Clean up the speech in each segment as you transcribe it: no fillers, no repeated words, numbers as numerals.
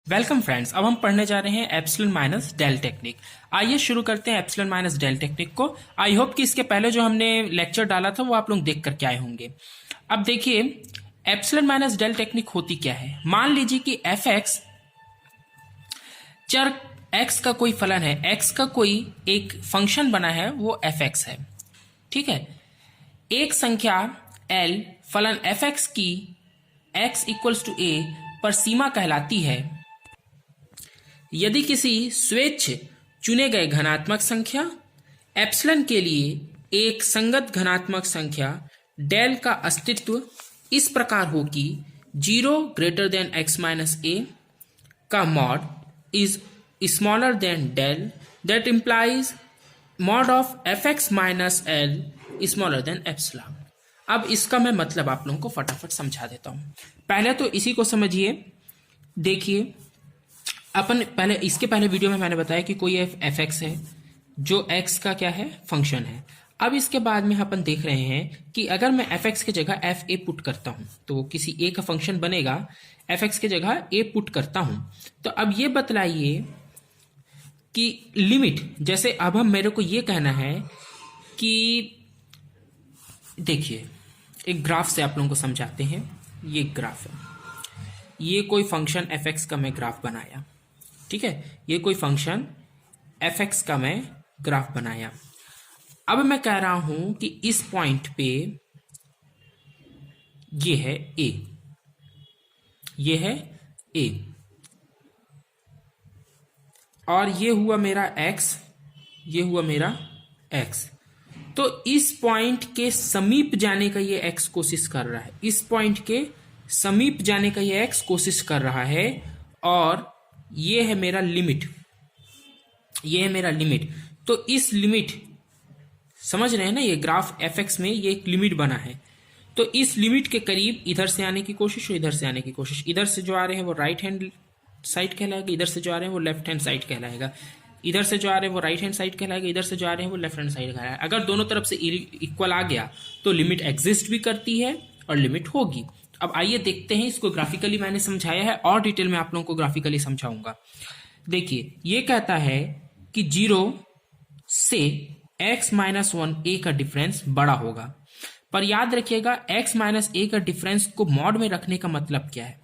Welcome friends. अब हम पढ़ने जा रहे हैं एप्सिलॉन माइनस डेल टेक्निक। आइए शुरू करते हैं एप्सिलॉन माइनस डेल टेक्निक को। आई होप कि इसके पहले जो हमने लेक्चर डाला था वो आप लोग देख करके आए होंगे। अब देखिए एप्सिलॉन माइनस डेल टेक्निक होती क्या है। मान लीजिए कि एफ एक्स चर एक्स का कोई फलन है, एक्स का कोई एक फंक्शन बना है, वो एफ एक्स है। ठीक है, एक संख्या एल फलन एफ एक्स की एक्स इक्वल्स टू ए पर सीमा कहलाती है यदि किसी स्वेच्छ चुने गए धनात्मक संख्या एप्सिलॉन के लिए एक संगत धनात्मक संख्या डेल का अस्तित्व इस प्रकार हो कि 0 greater than x minus a का mod is smaller than del that implies mod of f x minus l smaller than epsilon. अब इसका मैं मतलब आप लोगों को फटाफट समझा देता हूं। पहले तो इसी को समझिए। देखिए अपन पहले इसके पहले वीडियो में मैंने बताया कि कोई एफ एक्स है जो एक्स का क्या है, फंक्शन है। अब इसके बाद में अपन देख रहे हैं कि अगर मैं एफ एक्स की जगह एफ ए पुट करता हूं तो किसी ए का फंक्शन बनेगा। एफ एक्स की जगह ए पुट करता हूं तो अब ये बतलाइए कि लिमिट, जैसे अब हम मेरे को ये कहना है कि देखिए एक ग्राफ से आप लोगों को समझाते हैं। ये ग्राफ है, ये कोई फंक्शन एफ एक्स का मैं ग्राफ बनाया। ठीक है, ये कोई फंक्शन एफ एक्स का मैं ग्राफ बनाया। अब मैं कह रहा हूं कि इस पॉइंट पे ये है ए, ये है ए और ये हुआ मेरा एक्स, ये हुआ मेरा एक्स। तो इस पॉइंट के समीप जाने का ये एक्स कोशिश कर रहा है, इस पॉइंट के समीप जाने का ये एक्स कोशिश कर रहा है और ये है मेरा लिमिट, ये है मेरा लिमिट। तो इस लिमिट, समझ रहे हैं ना, ये ग्राफ एफ एक्स में ये एक लिमिट बना है। तो इस लिमिट के करीब इधर से आने की कोशिश और इधर से आने की कोशिश। इधर से जो आ रहे हैं वो राइट हैंड साइड कहलाएगा, इधर से जो आ रहे हैं वो लेफ्ट हैंड साइड कहलाएगा। इधर से जो आ रहे हैं वो राइट हैंड साइड कहलाएगा, इधर से जो आ रहे हैं वो लेफ्ट हैंड साइड कहलाएगा। अगर दोनों तरफ से इक्वल आ गया तो लिमिट एग्जिस्ट भी करती है और लिमिट होगी। अब आइए देखते हैं इसको। ग्राफिकली मैंने समझाया है और डिटेल में आप लोगों को ग्राफिकली समझाऊंगा। देखिए ये कहता है कि 0 से x माइनस 1 ए का डिफरेंस बड़ा होगा। पर याद रखिएगा x माइनस ए का डिफरेंस को मॉड में रखने का मतलब क्या है।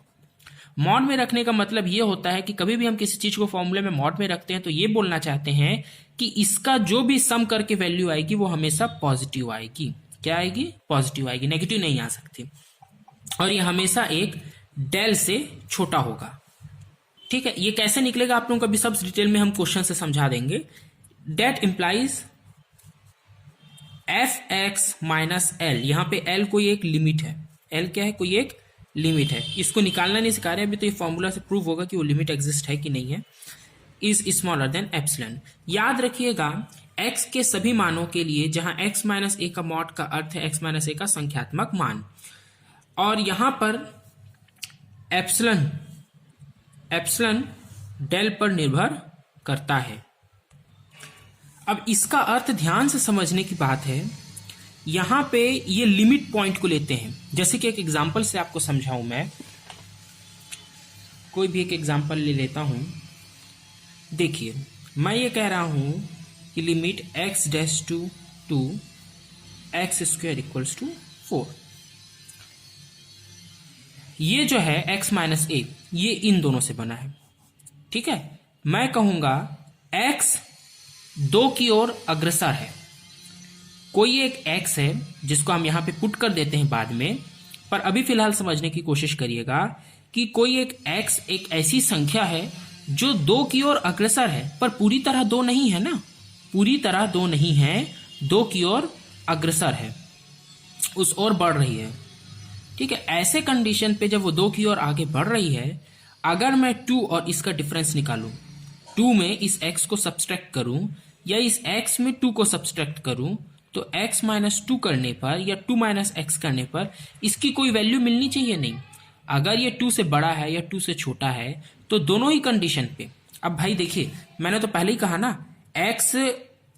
मॉड में रखने का मतलब ये होता है कि कभी भी हम किसी चीज को फॉर्मूले में मॉड में रखते हैं तो ये बोलना चाहते हैं कि इसका जो भी सम करके वैल्यू आएगी वो हमेशा पॉजिटिव आएगी। क्या आएगी? पॉजिटिव आएगी, नेगेटिव नहीं आ सकती। और ये हमेशा एक डेल से छोटा होगा। ठीक है, ये कैसे निकलेगा आप लोगों को अभी सब डिटेल में हम क्वेश्चन से समझा देंगे। That implies f x minus l, यहां पे एल कोई एक लिमिट है। एल क्या है? कोई एक लिमिट है। इसको निकालना नहीं सिखा रहे अभी, तो ये फॉर्मूला से प्रूव होगा कि वो लिमिट एग्जिस्ट है कि नहीं है। Is smaller than epsilon. याद रखिएगा x के सभी मानों के लिए जहां x माइनस ए का मॉड का अर्थ है x माइनस ए का संख्यात्मक मान, और यहां पर एप्सिलॉन डेल पर निर्भर करता है। अब इसका अर्थ ध्यान से समझने की बात है। यहां पे ये लिमिट पॉइंट को लेते हैं। जैसे कि एक एग्जांपल से आपको समझाऊं, मैं कोई भी एक एग्जांपल ले लेता हूं। देखिए मैं ये कह रहा हूं कि limit x dash to x square equals to 4। ये जो है x माइनस ए, ये इन दोनों से बना है। ठीक है, मैं कहूंगा x 2 की ओर अग्रसर है। कोई एक x है जिसको हम यहां पे पुट कर देते हैं बाद में, पर अभी फिलहाल समझने की कोशिश करिएगा कि कोई एक x एक ऐसी संख्या है जो 2 की ओर अग्रसर है, पर पूरी तरह 2 नहीं है ना, पूरी तरह 2 नहीं है, 2 की ओर अग्रसर है, उस ओर बढ़ रही है। ठीक है, ऐसे कंडीशन पे जब वो 2 की ओर आगे बढ़ रही है, अगर मैं 2 और इसका डिफरेंस निकालूं, 2 में इस x को सब्सट्रैक्ट करूं या इस x में 2 को सब्सट्रैक्ट करूं, तो x माइनस 2 करने पर या 2 माइनस एक्स करने पर इसकी कोई वैल्यू मिलनी चाहिए नहीं। अगर ये 2 से बड़ा है या 2 से छोटा है तो दोनों ही कंडीशन पे। अब भाई देखिए मैंने तो पहले ही कहा ना, x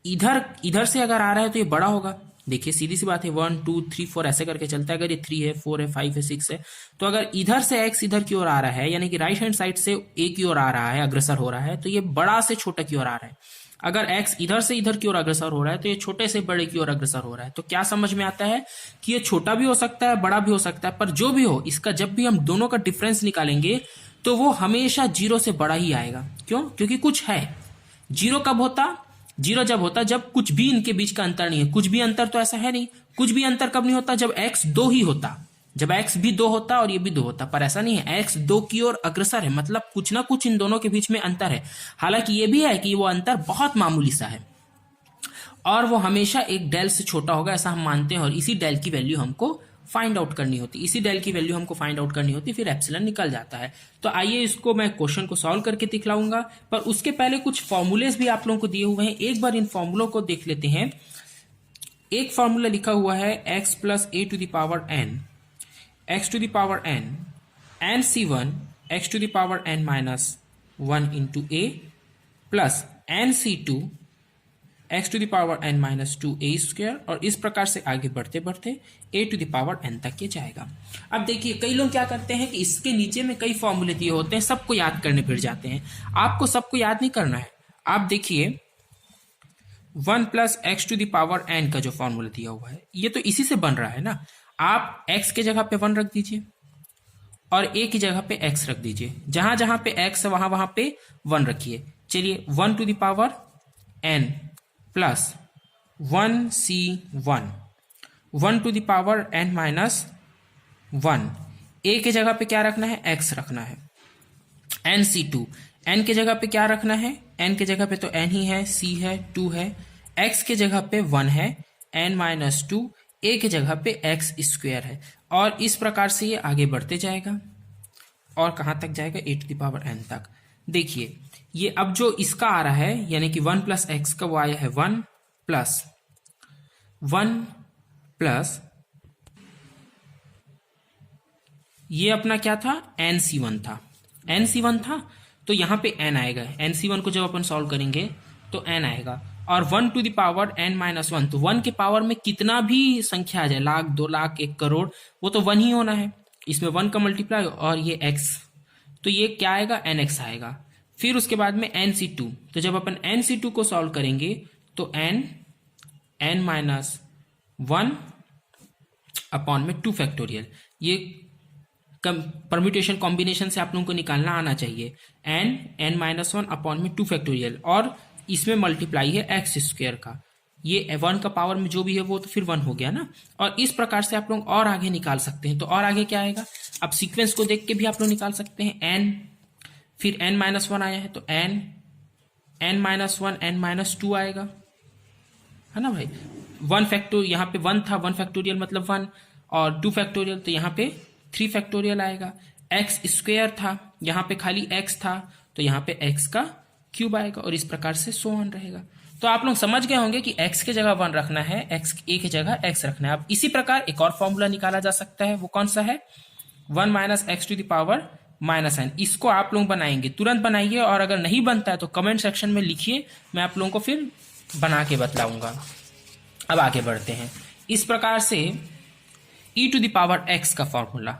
इधर से अगर आ रहा है तो ये बड़ा होगा, देखिए सीधी सी बात है, 1 2 3 4 ऐसे करके चलता है। अगर ये 3 है, 4 है, 5 है, 6 है, तो अगर इधर से x इधर की ओर आ रहा है, यानी कि राइट हैंड साइड से a की ओर आ रहा है, अग्रसर हो रहा है, तो ये बड़ा से छोटा की ओर आ रहा है। अगर x इधर से इधर की ओर अग्रसर हो रहा है, तो ये छोटे से बड़े की ओर अग्रसर हो रहा है। तो क्या समझ में आता है कि ये छोटा भी हो सकता है, बड़ा भी हो सकता है, पर जो भी हो, इसका जब भी हम दोनों का डिफरेंस निकालेंगे तो वो हमेशा 0 से बड़ा ही आएगा। क्यों? क्योंकि कुछ है। 0 कब होता? 0 जब होता जब कुछ भी इनके बीच का अंतर नहीं है। कुछ भी अंतर तो ऐसा है नहीं। कुछ भी अंतर कब नहीं होता? जब x 2 ही होता, जब x भी 2 होता और ये भी 2 होता। पर ऐसा नहीं है, x 2 की ओर अग्रसर है, मतलब कुछ ना कुछ इन दोनों के बीच में अंतर है। हालांकि ये भी है कि वो अंतर बहुत मामूली सा है और वो हमेशा एक डेल से छोटा होगा, ऐसा हम मानते हैं। और इसी डेल की वैल्यू हमको फाइंड आउट करनी होती, इसी डेल की वैल्यू हमको फाइंड आउट करनी होती, फिर एप्सिलॉन निकल जाता है। तो आइए इसको मैं क्वेश्चन को सॉल्व करके दिखलाऊंगा, पर उसके पहले कुछ फॉर्मूलेस भी आप लोगों को दिए हुए हैं, एक बार इन फॉर्मूलों को देख लेते हैं। एक फॉर्मूला लिखा हुआ है x plus a to the power n, x to the power n, n c1 x to the power n minus 1 into a plus n c2 x to the power n minus 2a square, और इस प्रकार से आगे बढ़ते बढ़ते a to the power n तक ये जाएगा। अब देखिए कई लोग क्या करते हैं कि इसके नीचे में कई फॉर्मूले दिए होते हैं, सबको याद करने फिर जाते हैं। आपको सबको याद नहीं करना है। आप देखिए 1 plus x to the power n का जो फॉर्मूला दिया हुआ है, ये तो इसी से बन रहा है ना। आप x के जगह पे 1 रख दीजिए और a की जगह पे x रख दीजिए। जहां जहां पे x है वहां वहां पे 1 रखिए। चलिए 1 to the power n plus 1c1, 1 to the power n minus 1, a के जगह पे क्या रखना है? x रखना है। nc2, n के जगह पे क्या रखना है? n के जगह पे तो n ही है, c है, 2 है, x के जगह पे 1 है, n माइनस 2, a के जगह पे x स्क्वायर है। और इस प्रकार से ये आगे बढ़ते जाएगा और कहाँ तक जाएगा? a to the power n तक। देखिए ये अब जो इसका आ रहा है, यानी कि 1 प्लस एक्स का वो आया है 1 प्लस 1 प्लस ये अपना क्या था? nc1 था, nc1 था, तो यहाँ पे n आएगा। nc1 को जब अपन सॉल्व करेंगे तो n आएगा, और 1 to the power n minus 1, तो 1 के पावर में कितना भी संख्या आ जाए, लाख, 2 लाख, 1 करोड़, वो तो 1 ही होना है। इसमें 1 का मल्टीप्लाई और ये x, तो ये क्या आएगा? nx आएगा। फिर उसके बाद में nc2, तो जब अपन nc2 को सॉल्व करेंगे तो n माइनस 1 अपॉन में 2 फैक्टोरियल, ये परम्यूटेशन कॉम्बिनेशन से आप लोगों को निकालना आना चाहिए। n माइनस 1 अपॉन में 2 फैक्टोरियल, और इसमें मल्टीप्लाई है एक्स स्क्वायर का। ये 1 का पावर में जो भी है वो तो फिर 1 हो गया ना। और इस प्रकार से आप लोग और आगे निकाल सकते हैं। तो और आगे क्या आएगा? अब सीक्वेंस को देख के भी आप लोग निकाल सकते हैं। n, फिर n माइनस 1 आया है तो n माइनस 1, n माइनस 2 आएगा, है ना भाई। 1 फैक्टोर, यहाँ पे 1 था, 1 फैक्टोरियल मतलब 1, और 2 फैक्टोरियल तो यहाँ पे 3 फैक्टोरियल आएगा। एक्स स्क्वायर था, यहाँ पे खाली x था, तो यहाँ पे x का क्यूब आएगा, और इस प्रकार से सो ऑन रहेगा। तो आप लोग समझ गए होंगे कि x के जगह 1 रखना है, x a की जगह x रखना है। अब इसी प्रकार एक और फॉर्मूला निकाला जा सकता है, वो कौन सा है? 1 minus x to the power minus n। इसको आप लोग बनाएंगे, तुरंत बनाइए, और अगर नहीं बनता है तो कमेंट सेक्शन में लिखिए, मैं आप लोगों को फिर बना के बतलाऊंगा। अब आगे बढ़ते हैं। इस प्रकार से e to the power x का फॉर्मूला,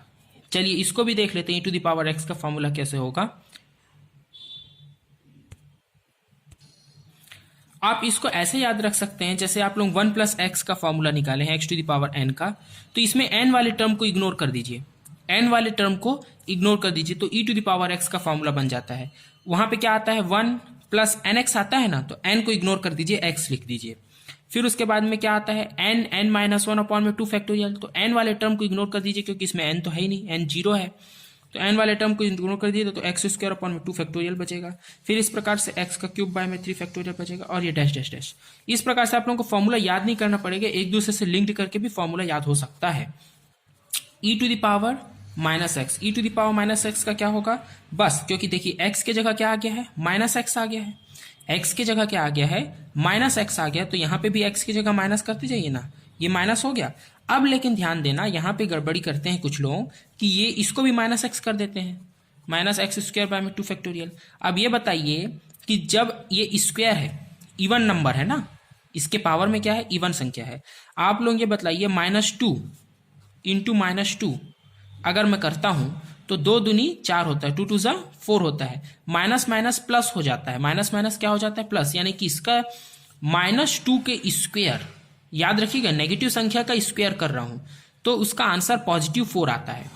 चलिए इसको भी देख लेते हैं। e to the power x का फॉर्मूला कैसे होगा। आप इसको ऐसे याद रख सकते हैं, जैसे आप लोग 1 प्लस एक्स का फॉर्मूला निकाले हैं x to the power n का, तो इसमें n वाले टर्म को इग्नोर कर दीजिए, n वाले टर्म को इग्नोर कर दीजिए, तो e to the power x का फॉर्मूला बन जाता है। वहां पे क्या आता है? 1 प्लस nx आता है ना, तो n को इग्नोर कर दीजिए, x लिख दीजिए। फिर उसके बाद में क्या आता है? n माइनस 1 अपॉन में 2 फैक्टोरियल, तो n वाले टर्म को इग्नोर कर दीजिए, क्योंकि इसमें n तो है ही नहीं, n 0 है, तो n वाले टर्म को इग्नोर कर दिए तो एक्स स्क्वायर अपॉन में 2 फैक्टोरियल बचेगा। फिर इस प्रकार से x का क्यूब बाय में 3 फैक्टोरियल बचेगा, और ये डैश डैश डैश। इस प्रकार से आप लोगों को फॉर्मूला याद नहीं करना पड़ेगा, एक दूसरे से लिंक्ड करके भी फॉर्मूला याद हो सकता है। e to the power minus x, e to the power minus x का क्या होगा? बस, क्योंकि देखिए x के जगह क्या आ गया है? माइनस एक्स आ गया है, x के जगह क्या आ गया है? माइनस एक्स आ गया, तो यहाँ पे भी x की जगह माइनस करते जाइए ना, ये माइनस हो गया। अब लेकिन ध्यान देना, यहाँ पे गड़बड़ी करते हैं कुछ लोग कि ये इसको भी माइनस एक्स कर देते हैं, माइनस एक्स स्क्वायर बाय में 2 फैक्टोरियल। अब ये बताइए कि जब ये स्क्वायर है, इवन नंबर है ना, इसके पावर में क्या है, इवन संख्या है। आप लोग ये बतलाइए -2 इंटू -2 अगर मैं करता हूं तो 2 दूनी 4 होता है, 2 2 4 होता है, माइनस माइनस प्लस हो जाता है, माइनस माइनस क्या हो जाता है, प्लस, यानी कि इसका -2 के स्क्वायर, याद रखिएगा नेगेटिव संख्या का स्क्वायर कर रहा हूं तो उसका आंसर +4 आता है।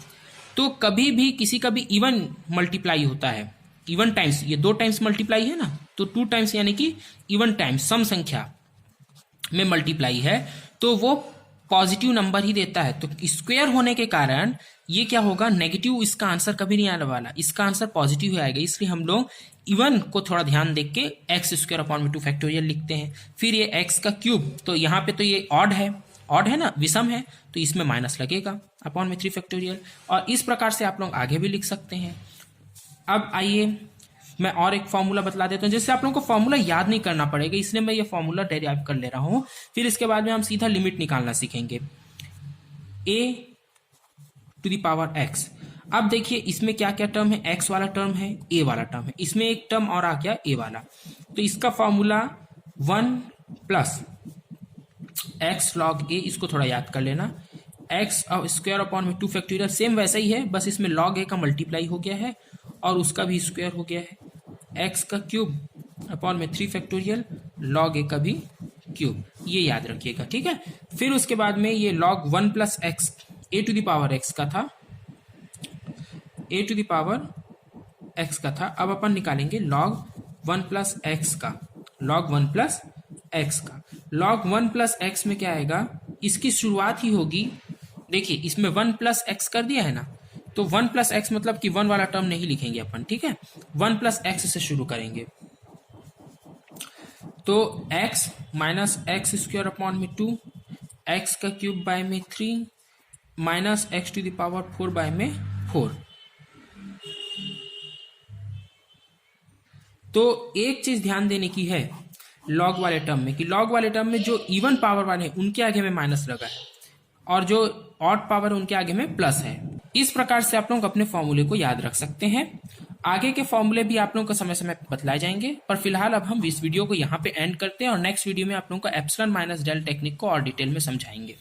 तो कभी भी किसी का भी इवन मल्टीप्लाई होता है, इवन टाइम्स, ये 2 टाइम्स मल्टीप्लाई है ना, तो 2 टाइम्स यानी कि इवन टाइम्स सम संख्या में मल्टीप्लाई है तो वो पॉजिटिव नंबर ही देता है। तो स्क्वायर होने के कारण ये क्या होगा, नेगेटिव, इसका आंसर कभी नहीं आने वाला, इसका आंसर पॉजिटिव ही आएगा। इसलिए हम लोग इवन को थोड़ा ध्यान देख के x² फैक्टोरियल लिखते हैं। फिर ये x का क्यूब, तो यहाँ पे तो ये ऑड है ना, विषम है, तो इसमें माइनस लगेगा /3 फैक्टोरियल। और इस प्रकार से आप लोग आगे भी लिख सकते हैं। अब आइए मैं और एक फॉर्मूला बतला देता हूँ, जिससे आप लोगों को फॉर्मूला याद नहीं करना पड़ेगा, इसलिए मैं ये फॉर्मूला डेराइव कर ले रहा हूँ। फिर इसके बाद में हम सीधा लिमिट निकालना सीखेंगे, a⁴x। अब देखिए इसमें क्या क्या टर्म है, x वाला टर्म है, a वाला टर्म है, इसमें एक टर्म और आ गया a वाला। तो इसका फॉर्मूला 1 + x log a, इसको थोड़ा याद कर लेना, x² फैक्टोरियल सेम वैसा ही है, बस इसमें log a का मल्टीप्लाई हो गया है और उसका भी स्क्वायर हो गया है, x का क्यूब /3 फैक्टोरियल log a का भी क्यूब, ये याद रखिएगा, ठीक है। फिर उसके बाद में ये log 1 + x a⁴x का था, a⁴x का था। अब अपन निकालेंगे log 1 + x का, log 1 + x का। log 1 + x में क्या आएगा, इसकी शुरुआत ही होगी, देखिए इसमें 1 + x कर दिया है ना, तो 1 + x मतलब कि 1 वाला टर्म नहीं लिखेंगे अपन, ठीक है, 1 + x से शुरू करेंगे। तो x - x² x का क्यूब / 3 -x⁴ / 4। तो एक चीज ध्यान देने की है लॉग वाले टर्म में, कि लॉग वाले टर्म में जो इवन पावर वाले हैं उनके आगे में माइनस लगा है और जो ऑड पावर है उनके आगे में प्लस है। इस प्रकार से आप लोग अपने फॉर्मूले को याद रख सकते हैं। आगे के फॉर्मूले भी आप लोगों को समय समय बतलाए जाएंगे, पर फिलहाल अब हम इस वीडियो को यहाँ पे एंड करते हैं और नेक्स्ट वीडियो में आप लोगों को एप्सिलॉन - डेल टेक्निक को और डिटेल में समझाएंगे।